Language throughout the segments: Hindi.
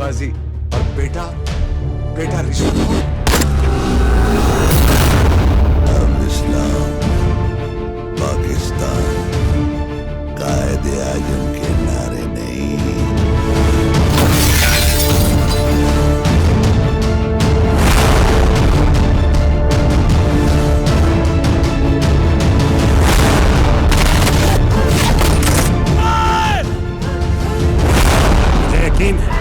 धोखेबाजी और बेटा रिश्वत। इस्लाम पाकिस्तान कायदे आजम के नारे नहीं। यकीन है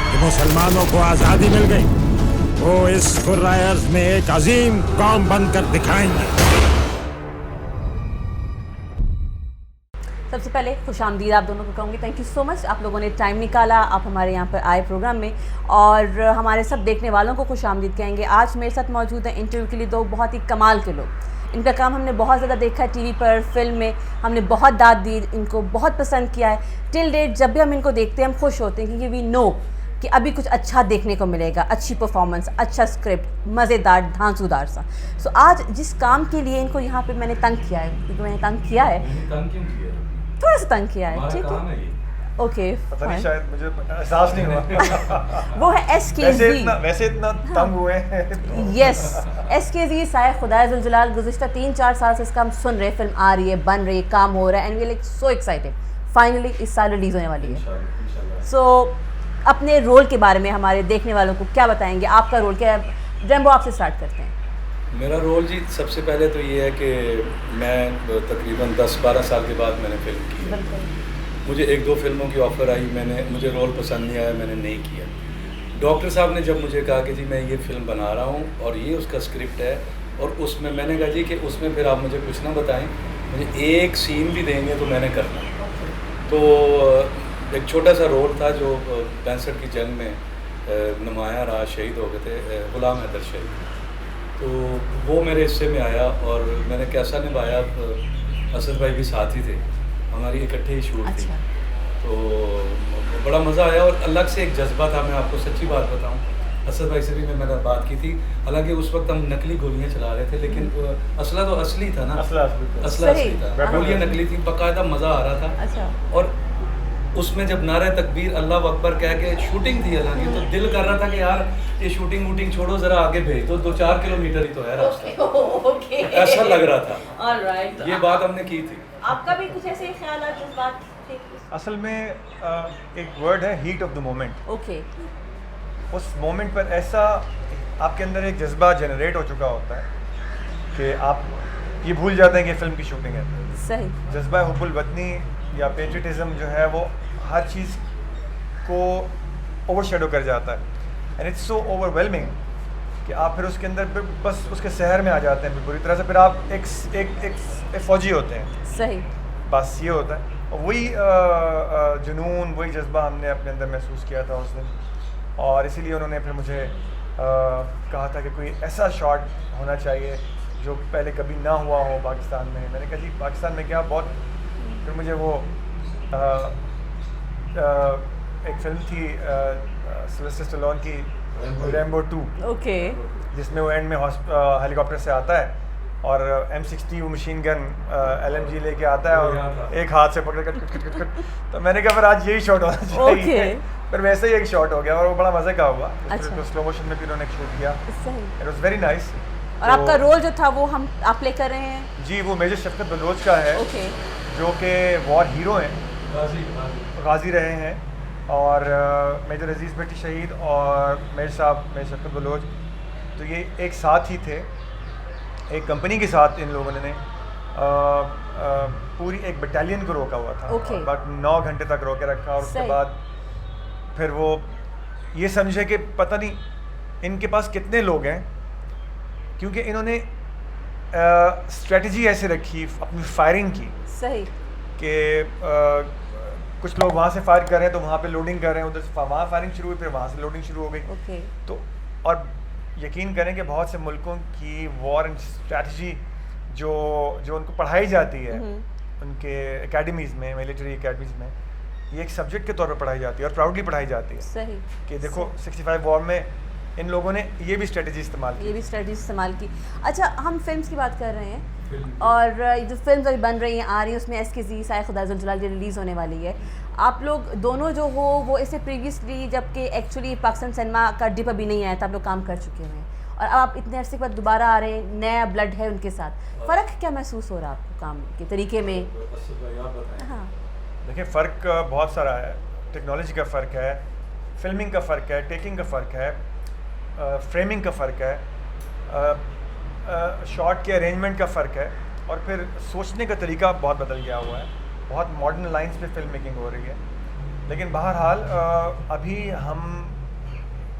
कि मुसलमानों को आज़ादी मिल गई, वो इस खुर्राए अर्ज़ में एक अजीम कौम बनकर दिखाएंगे। सबसे पहले खुशामदीद आप दोनों को कहूँगी। थैंक यू सो मच, आप लोगों ने टाइम निकाला, आप हमारे यहाँ पर आए प्रोग्राम में, और हमारे सब देखने वालों को खुशामदीद कहेंगे। आज मेरे साथ मौजूद हैं इंटरव्यू के लिए दो बहुत ही कमाल के लोग। इनका काम हमने बहुत ज़्यादा देखा है टीवी पर, फिल्म में, हमने बहुत दाद दी, इनको बहुत पसंद किया है। टिल डेट जब भी हम इनको देखते हैं हम खुश होते हैं, क्योंकि वी नो कि अभी कुछ अच्छा देखने को मिलेगा, अच्छी परफॉर्मेंस, अच्छा स्क्रिप्ट, मज़ेदार धांसूदार सा। सो आज जिस काम के लिए इनको यहाँ पे मैंने तंग किया है, क्योंकि मैंने तंग किया है, तंग क्यों किया? थोड़ा सा तंग किया है, ठीक है, ओके, पता नहीं, शायद मुझे एहसास नहीं हुआ। वो है SKZ। वैसे इतना तंग हुए हैं। यस, SKZ साए खुदाए जुल जलाल। गुज़िश्ता 3-4 साल से इसका हम सुन रहे, फिल्म आ रही है, बन रही है, काम हो रहा है, and we like so excited. Finally इस साल रिलीज़ होने वाली है। सो अपने रोल के बारे में हमारे देखने वालों को क्या बताएंगे? आपका रोल क्या है? रेम्बो, आपसे स्टार्ट करते हैं। मेरा रोल जी सबसे पहले तो ये है कि मैं तकरीबन 10-12 साल के बाद मैंने फिल्म की है। मुझे 1-2 फिल्मों की ऑफ़र आई, मुझे रोल पसंद नहीं आया, मैंने नहीं किया। डॉक्टर साहब ने जब मुझे कहा कि जी मैं ये फ़िल्म बना रहा हूँ और ये उसका स्क्रिप्ट है, और उसमें मैंने कहा जी कि उसमें फिर आप मुझे कुछ ना बताएं, मुझे एक सीन भी देंगे तो मैंने करना। तो एक छोटा सा रोल था जो 65 की जंग में नुमायाँ राह शहीद हो गए थे, गुलाम हैदर शहीद। तो वो मेरे हिस्से में आया और मैंने कैसा निभाया। असद भाई भी साथ ही थे, हमारी इकट्ठे ही शूट थी। तो बड़ा मज़ा आया और अलग से एक जज्बा था। मैं आपको सच्ची बात बताऊं, असद भाई से भी मैंने बात की थी, हालांकि उस वक्त हम नकली गोलियां चला रहे थे, लेकिन असला तो असली था ना, असला असली था, गोलियां नकली थी, बाकायदा मज़ा आ रहा था। अच्छा। और उसमें जब नारे तकबीर अल्लाह अकबर कह के शूटिंग थी हालांकि, तो दिल कर रहा था कि यार ये शूटिंग वूटिंग छोड़ो, ज़रा आगे भेज दो, 2-4 किलोमीटर ही तो है रास्ता। ओके, ऐसा लग रहा था। ऑलराइट, ये बात हमने की थी। आपका भी कुछ ऐसे ख्याल है जिस बात थे? असल में एक वर्ड है heat of the moment. Okay, उस मोमेंट पर ऐसा आपके अंदर एक जज्बा जनरेट हो चुका होता है कि आप ये भूल जाते हैं कि फ़िल्म की शूटिंग है। सही। जज्बा हुब्बुल वतनी या पेट्रियटिज़म जो है वो हर चीज़ को ओवरशैडो कर जाता है, एंड इट्स सो ओवरवेलमिंग कि आप फिर उसके अंदर फिर बस उसके शहर में आ जाते हैं बुरी तरह से। फिर आप एक फ़ौजी होते हैं। सही। बस ये होता है, और वही जुनून, वही जज्बा हमने अपने अंदर महसूस किया था उस दिन, और इसीलिए उन्होंने फिर मुझे कहा था कि कोई ऐसा शॉट होना चाहिए जो पहले कभी ना हुआ हो पाकिस्तान में। मैंने कहा जी पाकिस्तान में क्या, बहुत। फिर मुझे वो एक फिल्म थी सिल्वेस्टर स्टैलोन की, रैम्बो 2, ओके, जिसमें वो एंड में हेलीकॉप्टर से आता है और M60 वो मशीन गन LMG लेके आता है और एक हाथ से पकड़ कर तो मैंने कहा फिर आज यही शॉट होना चाहिए। फिर वैसे ही एक शॉट हो गया और वो बड़ा मज़े का हुआ। अच्छा। तो स्लो मोशन में भी उन्होंने शूट किया। It was very nice. और आपका रोल जो था वो आप प्ले कर रहे हैं? जी, वो मेजर शफकत बलोच का है। ओके। जो कि वॉर हीरो हैं, गाजी रहे हैं, और मेजर अजीज़ भट्टी शहीद और मेजर साहब मेजर शफकत बलोच, तो ये एक साथ ही थे। एक कंपनी के साथ इन लोगों ने पूरी एक बटालियन को रोका हुआ था। Okay. बट 9 घंटे तक रोके रखा, और उसके बाद फिर वो ये समझे कि पता नहीं इनके पास कितने लोग हैं, क्योंकि इन्होंने स्ट्रेटजी ऐसे रखी अपनी फायरिंग की। सही। कि कुछ लोग वहाँ से फायर कर रहे हैं तो वहाँ पे लोडिंग कर रहे हैं, उधर से वहाँ फायरिंग शुरू हुई, फिर वहाँ से लोडिंग शुरू हो गई। ओके। तो और यकीन करें कि बहुत से मुल्कों की वॉर एंड स्ट्रैटेजी जो उनको पढ़ाई जाती है उनके एकेडमीज़ में, मिलिट्री एकेडमीज़ में, ये एक सब्जेक्ट के तौर पर पढ़ाई जाती है और प्राउडली पढ़ाई जाती है। सही। कि देखो 65 वॉर में इन लोगों ने ये भी स्ट्रेटजी इस्तेमाल की। अच्छा, हम फिल्म्स की बात कर रहे हैं और जो फिल्म्स अभी बन रही हैं, आ रही हैं, उसमें SKZ साए खुदाए जुल जलाल रिलीज़ होने वाली है। आप लोग दोनों जो हो वो इससे प्रीवियसली, जबकि एक्चुअली पाकिस्तान सिनेमा का डिप अभी नहीं आया था, आप लोग काम कर चुके हैं और अब आप इतने अरसे के बाद दोबारा आ रहे हैं, नया ब्लड है उनके साथ, फ़र्क क्या महसूस हो रहा है आपको काम के तरीके में? हाँ, देखिए फ़र्क बहुत सारा है। टेक्नोलॉजी का फ़र्क है, फिल्मिंग का फ़र्क है, टेकिंग का फ़र्क है, फ्रेमिंग का फ़र्क है, शॉट के अरेंजमेंट का फ़र्क है, और फिर सोचने का तरीका बहुत बदल गया हुआ है। बहुत मॉडर्न लाइंस पे फिल्म मेकिंग हो रही है। लेकिन बहरहाल अभी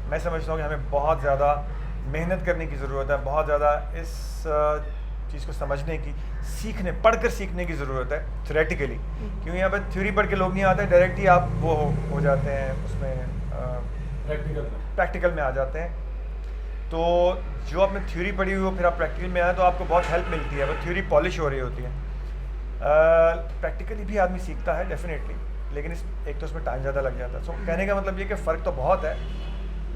मैं समझता हूँ कि हमें बहुत ज़्यादा मेहनत करने की ज़रूरत है, बहुत ज़्यादा इस चीज़ को समझने की, पढ़कर सीखने की ज़रूरत है थ्योरेटिकली, क्योंकि यहाँ पर थ्योरी पढ़ के लोग नहीं आते, डायरेक्ट ही आप वो हो जाते हैं उसमें प्रैक्टिकल में आ जाते हैं। तो जो आपने थ्योरी पढ़ी हुई हो फिर आप प्रैक्टिकल में आए तो आपको बहुत हेल्प मिलती है, वो थ्योरी पॉलिश हो रही होती है। प्रैक्टिकली भी आदमी सीखता है डेफिनेटली, लेकिन एक तो उसमें टाइम ज़्यादा लग जाता है। सो कहने का मतलब ये कि फ़र्क तो बहुत है,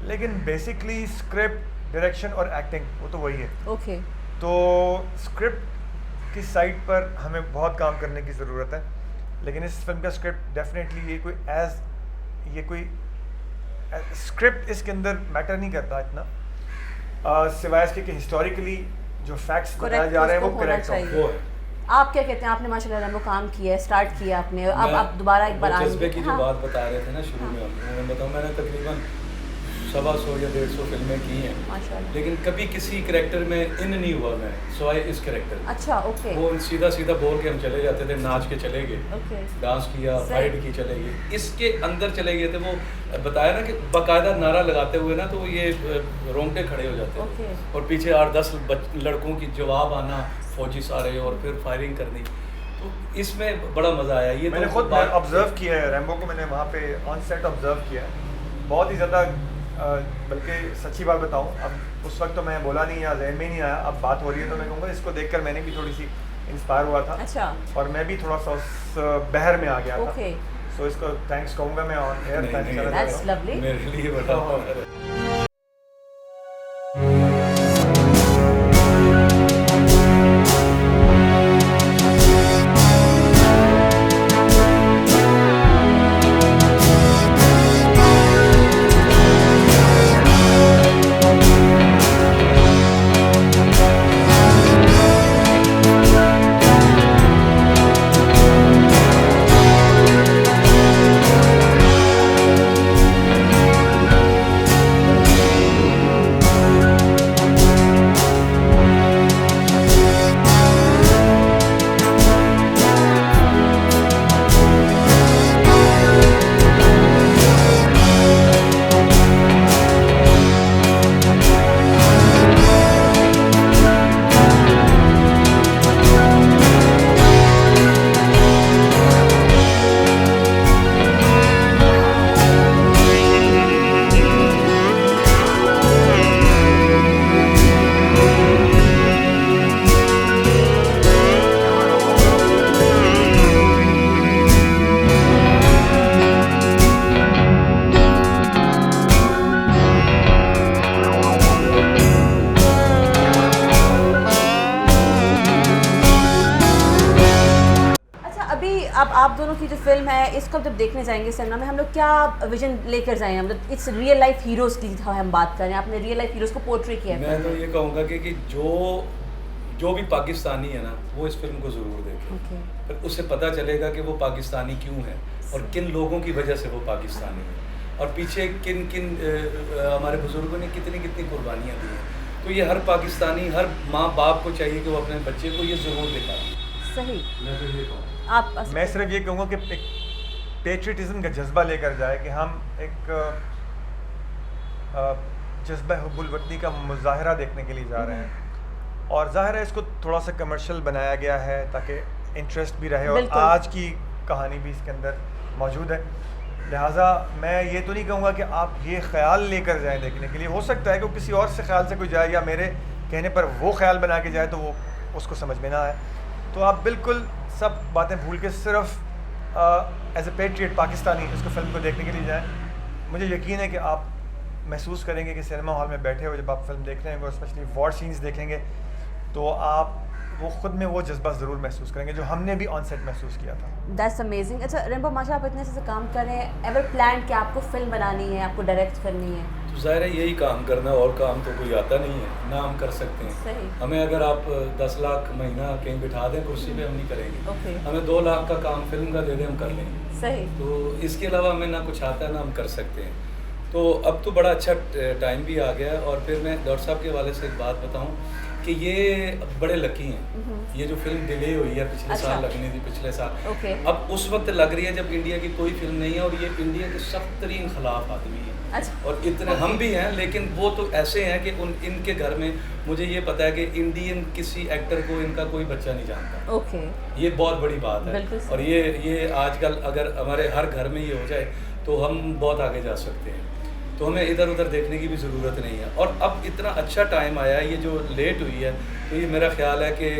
लेकिन बेसिकली स्क्रिप्ट, डायरेक्शन और एक्टिंग वो तो वही है। ओके। तो स्क्रिप्ट की साइड पर हमें बहुत काम करने की ज़रूरत है, लेकिन इस फिल्म का स्क्रिप्ट डेफिनेटली ये कोई स्क्रिप्ट इसके अंदर मैटर नहीं करता इतना, सिवाय इसके कि हिस्टोरिकली जो फैक्ट्स बताए जा रहे हैं वो करेक्ट हो। आप क्या कहते हैं? आपने माशाल्लाह रैम्बो काम किया है, स्टार्ट किया आपने, अब आप दोबारा एक बार जज्बे की जो बात बता रहे थे ना शुरू में, मैं बताऊँ मैंने तकरीबन 100 या 150 फिल्में की हैं, माशाल्लाह, लेकिन कभी किसी कैरेक्टर में इन नहीं हुआ मैं, सिवाय इस कैरेक्टर। अच्छा, ओके। वो सीधा बोल के हम चले जाते थे, नाच के चले गए, ओके, डांस किया, फाइट की, चले गए, इसके अंदर चले गए थे। वो बताया ना कि बाकायदा नारा लगाते हुए ना तो ये रोंगटे खड़े हो जाते थे, और पीछे 8-10 लड़कों की जवाब आना, फौजी सारे, और फिर फायरिंग करनी। तो इसमें बड़ा मज़ा आया। ये मैंने तो खुद ऑब्जर्व किया है रैम्बो को, मैंने वहाँ पे ऑन सेट ऑब्जर्व किया है बहुत ही ज़्यादा। बल्कि सच्ची बात बताऊँ, अब उस वक्त तो मैं बोला नहीं या जहन में नहीं आया, अब बात हो रही है तो मैं कहूँगा इसको देखकर मैंने भी थोड़ी सी इंस्पायर हुआ था। अच्छा। और मैं भी थोड़ा सा उस बहर में आ गया था। सो इसको थैंक्स कहूँगा मैं ऑन एयर। That's lovely. मेरे लिए बड़ा अब आप दोनों की जो फिल्म है इसको जब देखने जाएंगे सिनेमा में, हम लोग क्या विजन लेकर जाएंगे? मतलब इट्स रियल लाइफ हीरोज़ की हम बात करें, आपने रियल लाइफ हीरोज़ को पोर्ट्रे किया है। मैं तो ये कहूँगा कि जो भी पाकिस्तानी है ना वो इस फिल्म को ज़रूर देखें, फिर उससे पता चलेगा कि वो पाकिस्तानी क्यों है और किन लोगों की वजह से वो पाकिस्तानी है, और पीछे किन हमारे बुज़ुर्गों ने कितनी कुर्बानियाँ दी हैं। तो ये हर पाकिस्तानी, हर माँ बाप को चाहिए कि वो अपने बच्चे को ये ज़रूर दिखाए। सही। मैं तो ये कहूँ, मैं सिर्फ ये कहूँगा कि एक पेट्रियटिज़म का जज्बा लेकर जाए कि हम एक जज्बा हुब्बुल वतनी का मुजाहरा देखने के लिए जा रहे हैं, और ज़ाहिर है इसको थोड़ा सा कमर्शियल बनाया गया है ताकि इंटरेस्ट भी रहे, और आज की कहानी भी इसके अंदर मौजूद है। लिहाजा मैं ये तो नहीं कहूँगा कि आप ये ख्याल लेकर जाएं देखने के लिए, हो सकता है कि किसी और से ख्याल से कोई जाए या मेरे कहने पर वो ख्याल बना के जाए तो वो उसको समझ में ना आए। तो आप बिल्कुल सब बातें भूल के सिर्फ एज ए पेट्रियट पाकिस्तानी इसको फिल्म को देखने के लिए जाएं। मुझे यकीन है कि आप महसूस करेंगे कि सिनेमा हॉल में बैठे हो जब आप फिल्म देख रहे हैं, स्पेशली वॉर सीन्स देखेंगे, तो आप वो खुद में वो जज्बा ज़रूर महसूस करेंगे जो हमने भी ऑन सेट महसूस किया था। That's amazing. अच्छा रिम्पा माशा, आप इतने से काम कर रहे हैं, एवर प्लान कि आपको फिल्म बनानी है, आपको डायरेक्ट करनी है? तो ज़ाहिर है यही काम करना, और काम तो कोई आता नहीं है ना, हम कर सकते हैं। सही। हमें अगर आप 10 लाख महीना कहीं बिठा दें कुर्सी पे, हम नहीं करेंगे। ओके। हमें 2 लाख का काम फिल्म का दे दें, हम कर लेंगे। सही। तो इसके अलावा हमें ना कुछ आता है ना हम कर सकते हैं। तो अब तो बड़ा अच्छा टाइम भी आ गया है। और फिर मैं डॉक्टर साहब के हवाले से एक बात बताऊं कि ये बड़े लकी हैं। ये जो फिल्म डिले हुई है पिछले अच्छा। साल लगनी थी, पिछले साल, ओके। अब उस वक्त लग रही है जब इंडिया की कोई फिल्म नहीं है, और ये इंडिया के सख्त तरीन खिलाफ आदमी है। अच्छा। और इतने हम भी हैं, लेकिन वो तो ऐसे हैं कि इनके घर में मुझे ये पता है कि इंडियन किसी एक्टर को इनका कोई बच्चा नहीं जानता। ओके। ये बहुत बड़ी बात है। बिल्कुल सही। और ये आजकल अगर हमारे हर घर में ये हो जाए तो हम बहुत आगे जा सकते हैं। तो हमें इधर उधर देखने की भी ज़रूरत नहीं है। और अब इतना अच्छा टाइम आया है, ये जो लेट हुई है, तो ये मेरा ख्याल है कि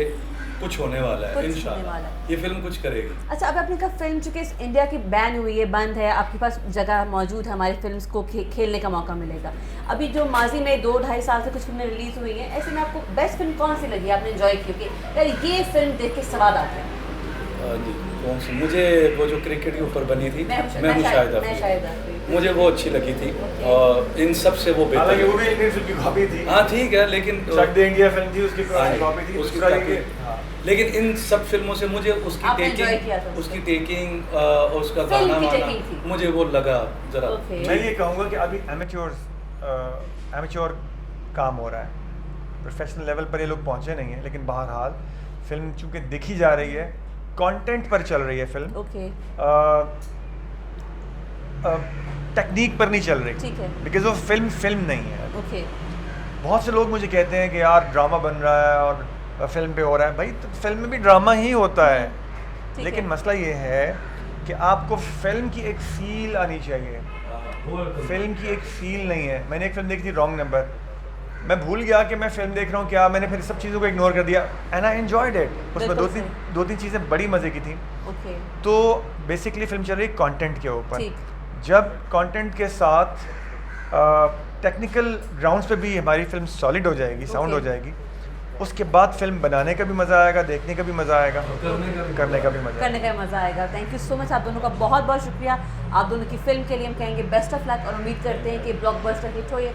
कुछ होने वाला है कुछ होने इंशाल्लाह। वाला है। ये फिल्म कुछ करेगी। अच्छा, अब आपने कहा फिल्म चूँकि इंडिया की बैन हुई है, बंद है, आपके पास जगह मौजूद है, हमारी फिल्म्स को खेलने का मौका मिलेगा। अभी जो माजी में 2-2.5 साल से कुछ फिल्में रिलीज़ हुई हैं, ऐसे में आपको बेस्ट फिल्म कौन सी लगी, आपने एंजॉय की कि यार ये फिल्म देख के स्वाद आता है? जी, कौन सी? मुझे वो जो क्रिकेट के ऊपर बनी थी, मैं मुशाहिदा, मुझे वो अच्छी लगी थी। और इन सब से वो हालांकि बेहतर। वो भी इंडियन फिल्म की कॉपी थी। हाँ ठीक है, लेकिन चक दे इंडिया फिल्म थी, उसकी पुरानी हाँ, कॉपी थी, उसकी दूसरा ये कॉपी। कि- हाँ। लेकिन इन सब फिल्मों से मुझे उसकी आपने enjoy किया था टेकिंग, उसको? उसकी टेकिंग, उसका फिल्म गाना की वाना, taking थी। मुझे वो लगा जरा। ओके। मैं ये कहूँगा कि अभी एमेच्योर काम हो रहा है, प्रोफेशनल लेवल पर ये लोग पहुँचे नहीं हैं, लेकिन बहरहाल फिल्म चूँकि देखी जा रही है, कंटेंट पर चल रही है फिल्म, ओके। टेक्निक पर नहीं चल रही, ठीक है। बिकॉज वो फिल्म नहीं है। ओके। बहुत से लोग मुझे कहते हैं कि यार ड्रामा बन रहा है और फिल्म पे हो रहा है। भाई तो फिल्म में भी ड्रामा ही होता है, ठीक लेकिन है। मसला ये है कि आपको फिल्म की एक फील आनी चाहिए। फिल्म की एक फील नहीं है। मैंने एक फिल्म देखी थी रॉन्ग नंबर, मैं भूल गया कि मैं फिल्म देख रहा हूँ क्या, मैंने फिर सब चीज़ों को इग्नोर कर दिया एंड आई एंजॉयड इट। उसमें बिल्कुल दो तीन चीज़ें बड़ी मज़े की थी। ओके। तो बेसिकली फिल्म चल रही है कंटेंट के ऊपर। ठीक। जब कंटेंट के साथ टेक्निकल ग्राउंड्स पे भी हमारी फिल्म सॉलिड हो जाएगी, साउंड हो जाएगी, उसके बाद फिल्म बनाने का भी मज़ा आएगा, देखने का भी मज़ा आएगा, करने का भी मज़ा करने का मज़ा आएगा। थैंक यू सो मच, आप दोनों का बहुत बहुत शुक्रिया। आप दोनों की फिल्म के लिए हम कहेंगे बेस्ट ऑफ लक, और उम्मीद करते हैं कि ब्लॉकबस्टर हिट हो ये।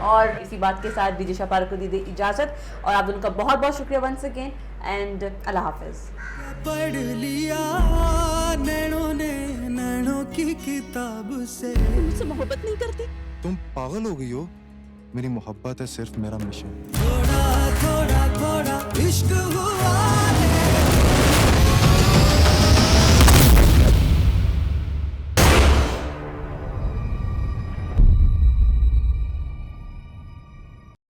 और इसी बात के साथ विजय शापार को दी इजाज़त, और आप दोनों का बहुत बहुत शुक्रिया वंस अगेन, एंड अल्लाह हाफिज़। पढ़ लिया नैनों ने नैनों की किताब से। मुझसे मोहब्बत नहीं करती? तुम पागल हो गई हो। मेरी मोहब्बत है सिर्फ मेरा मिशन। थोड़ा